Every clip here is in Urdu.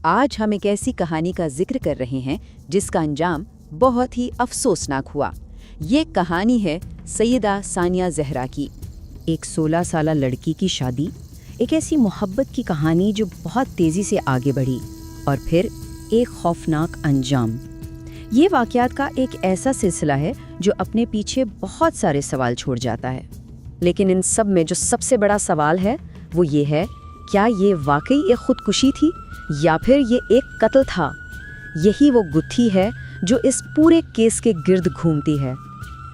آج ہم ایک ایسی کہانی کا ذکر کر رہے ہیں جس کا انجام بہت ہی افسوسناک ہوا۔ یہ کہانی ہے سیدہ ثانیہ زہرا کی۔ ایک 16 سالہ لڑکی کی شادی، ایک ایسی محبت کی کہانی جو بہت تیزی سے آگے بڑھی اور پھر ایک خوفناک انجام۔ یہ واقعات کا ایک ایسا سلسلہ ہے جو اپنے پیچھے بہت سارے سوال چھوڑ جاتا ہے، لیکن ان سب میں جو سب سے بڑا سوال ہے وہ یہ ہے، کیا یہ واقعی ایک خودکشی تھی یا پھر یہ ایک قتل تھا؟ یہی وہ گتھی ہے جو اس پورے کیس کے گرد گھومتی ہے۔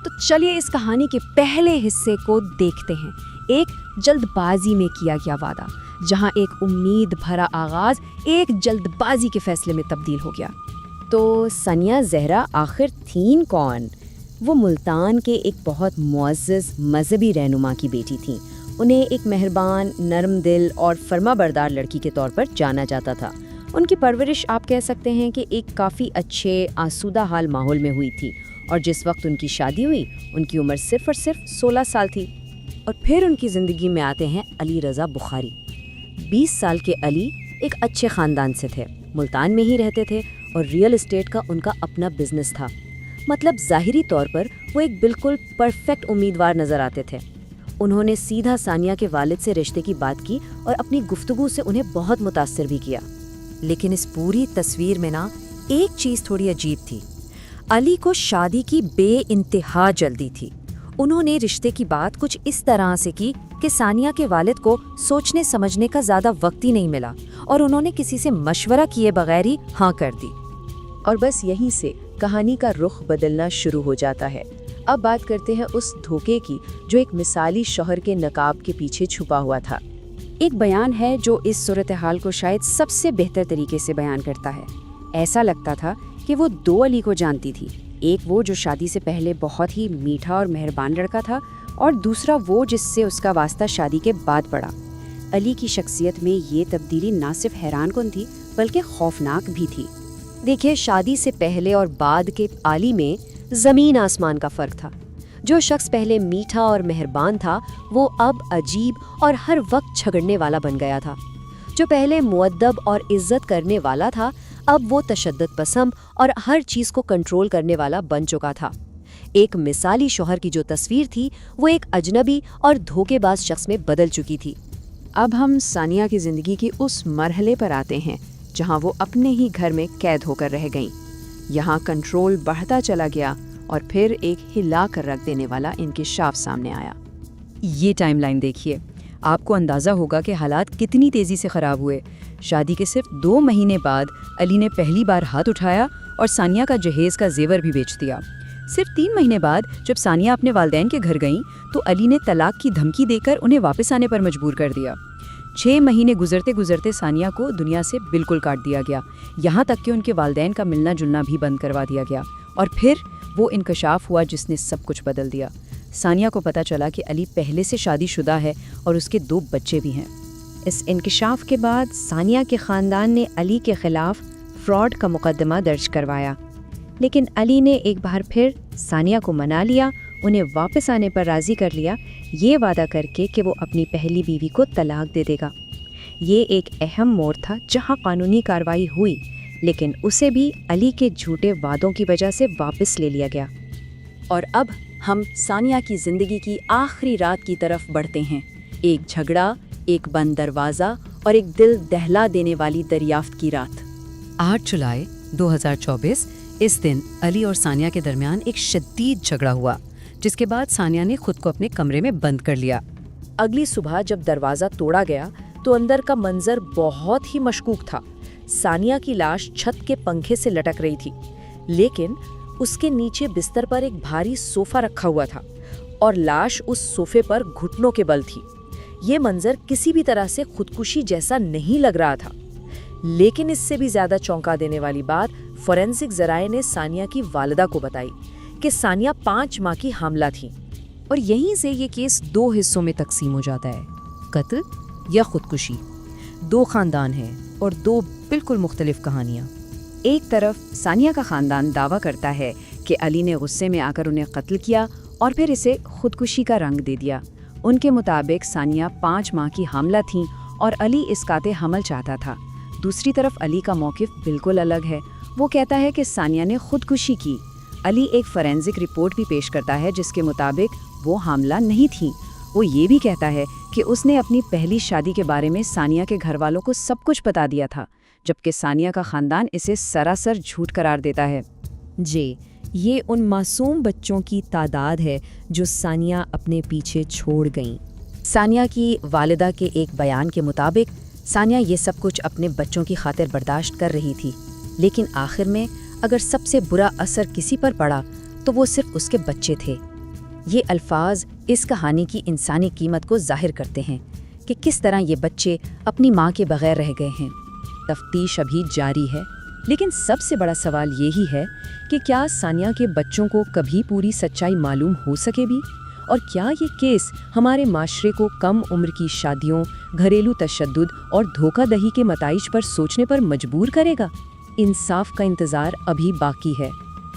تو چلیے اس کہانی کے پہلے حصے کو دیکھتے ہیں، ایک جلد بازی میں کیا گیا وعدہ، جہاں ایک امید بھرا آغاز ایک جلد بازی کے فیصلے میں تبدیل ہو گیا۔ تو ثانیہ زہرا آخر تھیں کون؟ وہ ملتان کے ایک بہت معزز مذہبی رہنما کی بیٹی تھیں۔ انہیں ایک مہربان، نرم دل اور فرما بردار لڑکی کے طور پر جانا جاتا تھا۔ ان کی پرورش آپ کہہ سکتے ہیں کہ ایک کافی اچھے آسودہ حال ماحول میں ہوئی تھی، اور جس وقت ان کی شادی ہوئی ان کی عمر صرف اور صرف 16 سال تھی۔ اور پھر ان کی زندگی میں آتے ہیں علی رضا بخاری۔ 20 سال کے علی ایک اچھے خاندان سے تھے، ملتان میں ہی رہتے تھے اور ریئل اسٹیٹ کا ان کا اپنا بزنس تھا۔ مطلب ظاہری طور پر وہ ایک بالکل پرفیکٹ امیدوار نظر آتے تھے۔ انہوں نے سیدھا ثانیہ کے والد سے رشتے کی بات کی اور اپنی گفتگو سے انہیں بہت متاثر بھی کیا۔ لیکن اس پوری تصویر میں ایک چیز تھوڑی عجیب تھی۔ علی کو شادی کی بے انتہا جلدی تھی۔ انہوں نے رشتے کی بات کچھ اس طرح سے کی کہ ثانیہ کے والد کو سوچنے سمجھنے کا زیادہ وقت ہی نہیں ملا، اور انہوں نے کسی سے مشورہ کیے بغیر ہی ہاں کر دی۔ اور بس یہیں سے کہانی کا رخ بدلنا شروع ہو جاتا ہے۔ اب بات کرتے ہیں اس دھوکے کی جو ایک مثالی شوہر کے نقاب کے پیچھے چھپا ہوا تھا۔ ایک بیان ہے جو اس صورتحال کو شاید سب سے بہتر طریقے سے بیان کرتا ہے۔ ایسا لگتا تھا کہ وہ دو علی کو جانتی تھی، ایک وہ جو شادی سے پہلے بہت ہی میٹھا اور مہربان لڑکا تھا، اور دوسرا وہ جس سے اس کا واسطہ شادی کے بعد پڑا۔ علی کی شخصیت میں یہ تبدیلی نہ صرف حیران کن تھی بلکہ خوفناک بھی تھی۔ دیکھیے، شادی سے پہلے اور بعد کے علی میں زمین آسمان کا فرق تھا۔ جو شخص پہلے میٹھا اور مہربان تھا وہ اب عجیب اور ہر وقت جھگڑنے والا بن گیا تھا۔ جو پہلے مؤدب اور عزت کرنے والا تھا اب وہ تشدد پسند اور ہر چیز کو کنٹرول کرنے والا بن چکا تھا۔ ایک مثالی شوہر کی جو تصویر تھی وہ ایک اجنبی اور دھوکے باز شخص میں بدل چکی تھی۔ اب ہم ثانیہ کی زندگی کے اس مرحلے پر آتے ہیں جہاں وہ اپنے ہی گھر میں قید ہو کر رہ گئیں۔ یہاں کنٹرول بڑھتا چلا گیا اور پھر ایک ہلا کر رکھ دینے والا انکشاف سامنے آیا۔ یہ ٹائم لائن دیکھیے، آپ کو اندازہ ہوگا کہ حالات کتنی تیزی سے خراب ہوئے۔ شادی کے صرف 2 مہینے بعد علی نے پہلی بار ہاتھ اٹھایا اور ثانیہ کا جہیز کا زیور بھی بیچ دیا۔ صرف 3 مہینے بعد جب ثانیہ اپنے والدین کے گھر گئیں تو علی نے طلاق کی دھمکی دے کر انہیں واپس آنے پر مجبور کر دیا۔ 6 مہینے گزرتے گزرتے ثانیہ کو دنیا سے بالکل کاٹ دیا گیا، یہاں تک کہ ان کے والدین کا ملنا جلنا بھی بند کروا دیا گیا۔ اور پھر وہ انکشاف ہوا جس نے سب کچھ بدل دیا۔ ثانیہ کو پتہ چلا کہ علی پہلے سے شادی شدہ ہے اور اس کے 2 بچے بھی ہیں۔ اس انکشاف کے بعد ثانیہ کے خاندان نے علی کے خلاف فراڈ کا مقدمہ درج کروایا، لیکن علی نے ایک بار پھر ثانیہ کو منا لیا، انہیں واپس آنے پر راضی کر لیا، یہ وعدہ کر کے کہ وہ اپنی پہلی بیوی کو طلاق دے دے گا۔ یہ ایک اہم موڑ تھا جہاں قانونی کارروائی ہوئی، لیکن اسے بھی علی کے جھوٹے وعدوں کی وجہ سے واپس لے لیا گیا۔ اور اب ہم ثانیہ کی زندگی کی آخری رات کی طرف بڑھتے ہیں۔ ایک جھگڑا، ایک بند دروازہ اور ایک دل دہلا دینے والی دریافت کی رات۔ 8 جولائی 2024 اس دن علی اور ثانیہ کے درمیان ایک شدید جھگڑا ہوا، جس کے بعد ثانیہ نے خود کو اپنے کمرے میں بند کر لیا۔ اگلی صبح جب دروازہ توڑا گیا تو اندر کا منظر بہت ہی مشکوک تھا۔ ثانیہ کی لاش چھت کے پنکھے سے لٹک رہی تھی، لیکن اس کے نیچے بستر پر ایک بھاری صوفہ رکھا ہوا تھا اور لاش اس صوفے پر گھٹنوں کے بل تھی۔ یہ منظر کسی بھی طرح سے خودکشی جیسا نہیں لگ رہا تھا، لیکن اس سے بھی زیادہ چونکا دینے والی بات فورینسک ذرائع نے ثانیہ کی والدہ کو بتائی کہ ثانیہ 5 ماہ کی حاملہ تھی۔ اور یہیں سے یہ کیس 2 حصوں میں تقسیم ہو جاتا ہے، قتل یا خودکشی۔ 2 خاندان ہیں اور 2 بالکل مختلف کہانیاں۔ ایک طرف ثانیہ کا خاندان دعویٰ کرتا ہے کہ علی نے غصے میں آ کر انہیں قتل کیا اور پھر اسے خودکشی کا رنگ دے دیا۔ ان کے مطابق ثانیہ 5 ماہ کی حاملہ تھیں اور علی اس قاطع حمل چاہتا تھا۔ دوسری طرف علی کا موقف بالکل الگ ہے۔ وہ کہتا ہے کہ ثانیہ نے خودکشی کی۔ علی ایک فورینزک رپورٹ بھی پیش کرتا ہے جس کے مطابق وہ حاملہ نہیں تھیں۔ وہ یہ بھی کہتا ہے کہ اس نے اپنی پہلی شادی کے بارے میں ثانیہ کے گھر والوں کو سب کچھ بتا دیا تھا، جبکہ ثانیہ کا خاندان اسے سراسر جھوٹ قرار دیتا ہے۔ جی، یہ ان معصوم بچوں کی تعداد ہے جو ثانیہ اپنے پیچھے چھوڑ گئیں۔ ثانیہ کی والدہ کے ایک بیان کے مطابق ثانیہ یہ سب کچھ اپنے بچوں کی خاطر برداشت کر رہی تھی، لیکن آخر میں اگر سب سے برا اثر کسی پر پڑا تو وہ صرف اس کے بچے تھے۔ یہ الفاظ اس کہانی کی انسانی قیمت کو ظاہر کرتے ہیں کہ کس طرح یہ بچے اپنی ماں کے بغیر رہ گئے ہیں۔ تفتیش ابھی جاری ہے، لیکن سب سے بڑا سوال یہی ہے کہ کیا ثانیہ کے بچوں کو کبھی پوری سچائی معلوم ہو سکے بھی؟ اور کیا یہ کیس ہمارے معاشرے کو کم عمر کی شادیوں، گھریلو تشدد اور دھوکہ دہی کے نتائج پر سوچنے پر مجبور کرے گا؟ انصاف کا انتظار ابھی باقی ہے۔